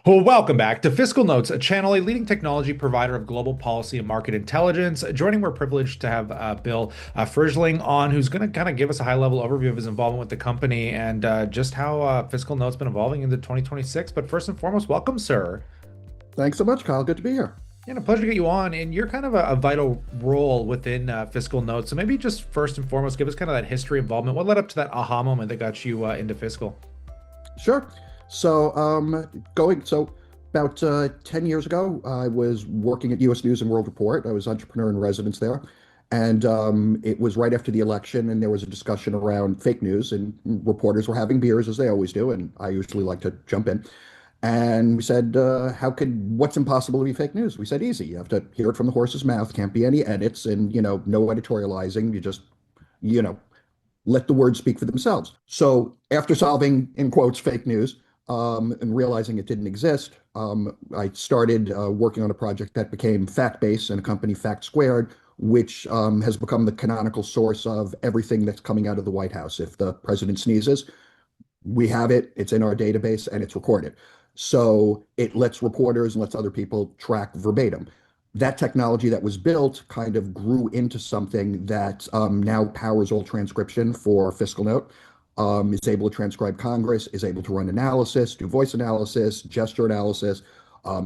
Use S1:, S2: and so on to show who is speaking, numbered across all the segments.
S1: Well, welcome back to Fiscal Notes, a channel, a leading technology provider of global policy and market intelligence. Joining, we're privileged to have Bill Frischling on, who's going to kind of give us a high-level overview of his involvement with the company and just how Fiscal Note's been evolving into 2026. But first and foremost, welcome, sir.
S2: Thanks so much, Kyle. Good to be here.
S1: A pleasure to get you on. And you're kind of a vital role within Fiscal Note. So maybe just first and foremost, give us kind of that history involvement. What led up to that aha moment that got you into Fiscal?
S2: Sure. So about 10 years ago, I was working at US News and World Report. I was entrepreneur in residence there. And it was right after the election, and there was a discussion around fake news, and reporters were having beers as they always do. And I usually like to jump in. And we said, what's impossible to be fake news? We said, easy. You have to hear it from the horse's mouth. Can't be any edits and, no editorializing. You just, you know, let the words speak for themselves. So after solving, in quotes, fake news and realizing it didn't exist, I started working on a project that became fact-based and a company, Fact Squared, which has become the canonical source of everything that's coming out of the White House. If the president sneezes, we have it, it's in our database, and it's recorded. So it lets reporters and lets other people track verbatim. That technology that was built kind of grew into something that now powers all transcription for FiscalNote, is able to transcribe Congress, is able to run analysis, do voice analysis, gesture analysis,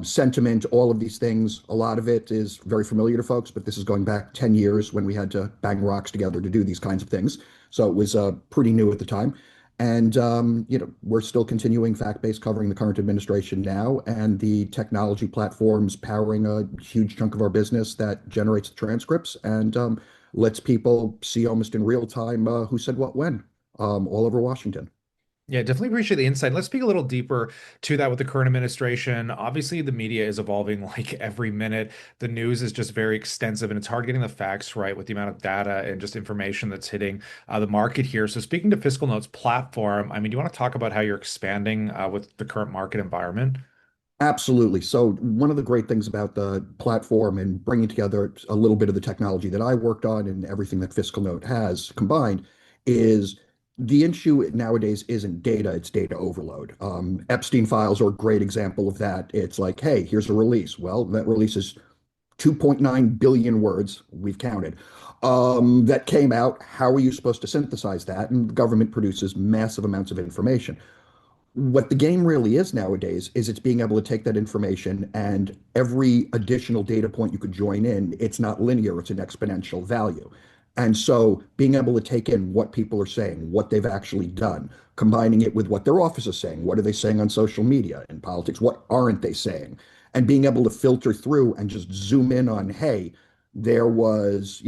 S2: sentiment, all of these things. A lot of it is very familiar to folks, but this is going back 10 years when we had to bang rocks together to do these kinds of things. So it was pretty new at the time. And we're still continuing fact-based covering the current administration now, and the technology platforms powering a huge chunk of our business that generates the transcripts and lets people see almost in real time who said what when all over Washington.
S1: Yeah, definitely appreciate the insight. Let's speak a little deeper to that with the current administration. Obviously, the media is evolving like every minute. The news is just very extensive, and it's hard getting the facts right with the amount of data and just information that's hitting the market here. So, speaking to Fiscal Note's platform, I mean, do you want to talk about how you're expanding with the current market environment?
S2: Absolutely. So one of the great things about the platform and bringing together a little bit of the technology that I worked on and everything that FiscalNote has combined is the issue nowadays isn't data, it's data overload. Epstein files are a great example of that. It's like, hey, here's a release. Well, that release is 2.9 billion words, we've counted, that came out. How are you supposed to synthesize that? And the government produces massive amounts of information. What the game really is nowadays is it's being able to take that information and every additional data point you could join in, it's not linear, it's an exponential value. And so being able to take in what people are saying, what they've actually done, combining it with what their office is saying, what are they saying on social media and politics, what aren't they saying, and being able to filter through and just zoom in on, hey, there was,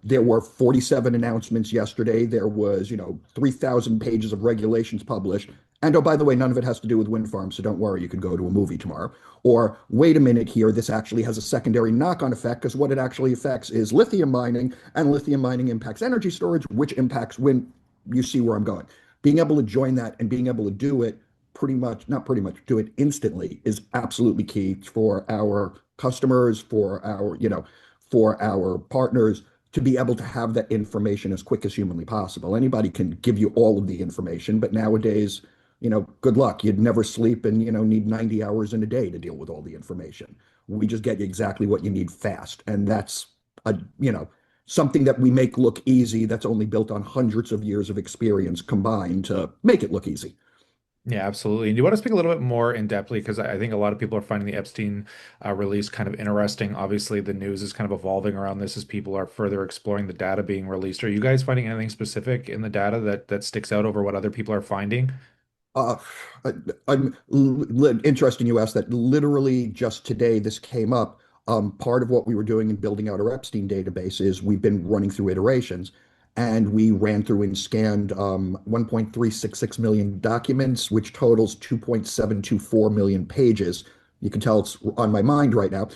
S2: there were 47 announcements yesterday. There was, 3,000 pages of regulations published. And oh, by the way, none of it has to do with wind farms, so don't worry, you can go to a movie tomorrow. Or wait a minute here, this actually has a secondary knock-on effect because what it actually affects is lithium mining, and lithium mining impacts energy storage, which impacts wind. You see where I'm going. Being able to join that and being able to do it pretty much, not pretty much, do it instantly is absolutely key for our customers, for our partners to be able to have that information as quick as humanly possible. Anybody can give you all of the information, but nowadays, good luck. You'd never sleep and, need 90 hours in a day to deal with all the information. We just get you exactly what you need fast. And that's a, something that we make look easy that's only built on hundreds of years of experience combined to make it look easy.
S1: Yeah, absolutely. And do you want to speak a little bit more in depthly? Because I think a lot of people are finding the Epstein release kind of interesting. Obviously, the news is kind of evolving around this as people are further exploring the data being released. Are you guys finding anything specific in the data that sticks out over what other people are finding?
S2: Uh, I'm interesting you asked that. Literally just today, this came up. Part of what we were doing in building out our Epstein database is we've been running through iterations, and we ran through and scanned 1.366 million documents, which totals 2.724 million pages. You can tell it's on my mind right now,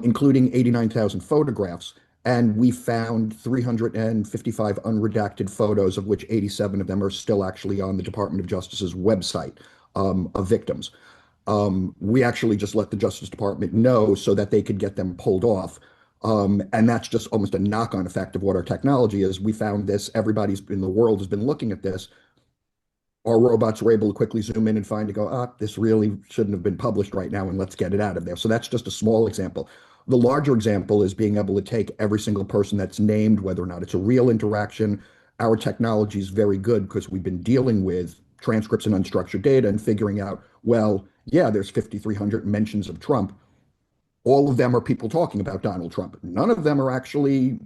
S2: including 89,000 photographs. And we found 355 unredacted photos, of which 87 of them are still actually on the Department of Justice's website, of victims. We actually just let the Justice Department know so that they could get them pulled off. And that's just almost a knock-on effect of what our technology is. We found this, everybody's in the world has been looking at this. our robots were able to quickly zoom in and find to go, this really shouldn't have been published right now, and let's get it out of there. So that's just a small example. The larger example is being able to take every single person that's named, whether or not it's a real interaction. Our technology is very good because we've been dealing with transcripts and unstructured data and figuring out, well, yeah, there's 5,300 mentions of Trump. All of them are people talking about Donald Trump. None of them are actually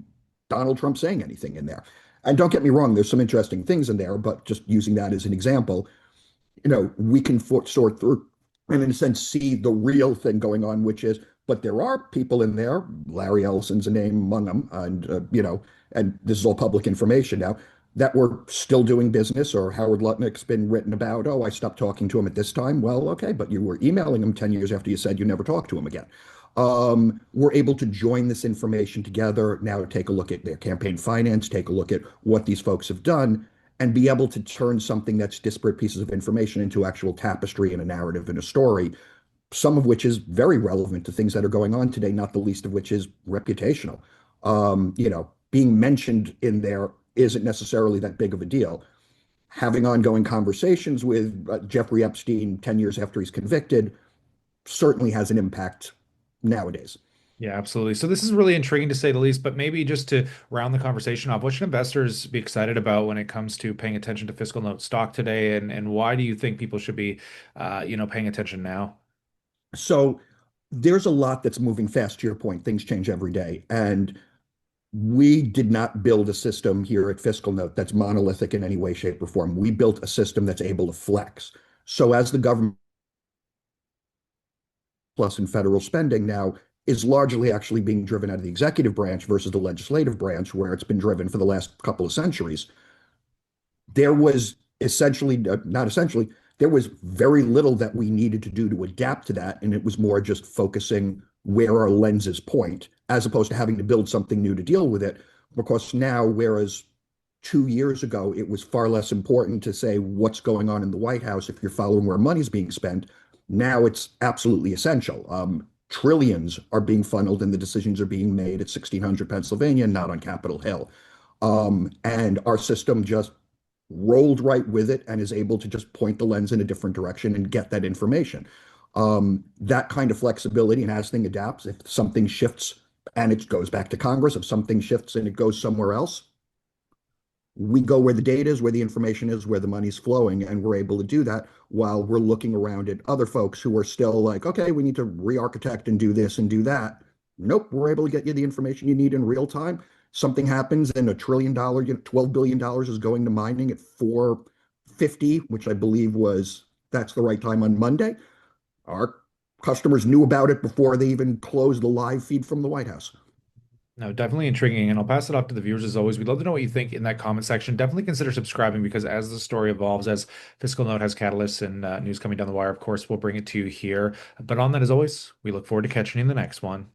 S2: Donald Trump saying anything in there. And don't get me wrong, there's some interesting things in there, but just using that as an example, we can sort through and in a sense see the real thing going on, which is, but there are people in there, Larry Ellison's a name among them, and this is all public information now, that were still doing business, or Howard Lutnick's been written about, oh, I stopped talking to him at this time. Well, okay, but you were emailing him 10 years after you said you never talked to him again. We're able to join this information together now, take a look at their campaign finance, take a look at what these folks have done, and be able to turn something that's disparate pieces of information into actual tapestry and a narrative and a story, some of which is very relevant to things that are going on today, not the least of which is reputational. Being mentioned in there isn't necessarily that big of a deal. Having ongoing conversations with Jeffrey Epstein 10 years after he's convicted certainly has an impact nowadays.
S1: Yeah, absolutely. So this is really intriguing to say the least, but maybe just to round the conversation off, what should investors be excited about when it comes to paying attention to FiscalNote stock today, and why do you think people should be, paying attention now?
S2: So there's a lot that's moving fast. To your point, things change every day. And we did not build a system here at FiscalNote that's monolithic in any way, shape, or form. We built a system that's able to flex. So as the government plus in federal spending now is largely actually being driven out of the executive branch versus the legislative branch, where it's been driven for the last couple of centuries, there was essentially, not essentially, there was very little that we needed to do to adapt to that. And it was more just focusing where our lenses point, as opposed to having to build something new to deal with it. Because now, whereas 2 years ago, it was far less important to say what's going on in the White House if you're following where money's being spent. Now it's absolutely essential. Trillions are being funneled and the decisions are being made at 1600 Pennsylvania, not on Capitol Hill. And our system just rolled right with it and is able to just point the lens in a different direction and get that information. That kind of flexibility, and as thing adapts, if something shifts and it goes back to Congress, if something shifts and it goes somewhere else, we go where the data is, where the information is, where the money's flowing, and we're able to do that while we're looking around at other folks who are still like, okay, we need to re-architect and do this and do that. Nope, we're able to get you the information you need in real time. Something happens and $1 trillion, $12 billion is going to mining at 450, which I believe that's the right time on Monday. Our customers knew about it before they even closed the live feed from the White House.
S1: No, definitely intriguing. And I'll pass it off to the viewers as always. We'd love to know what you think in that comment section. Definitely consider subscribing because as the story evolves, as FiscalNote has catalysts and news coming down the wire, of course, we'll bring it to you here. But on that, as always, we look forward to catching you in the next one.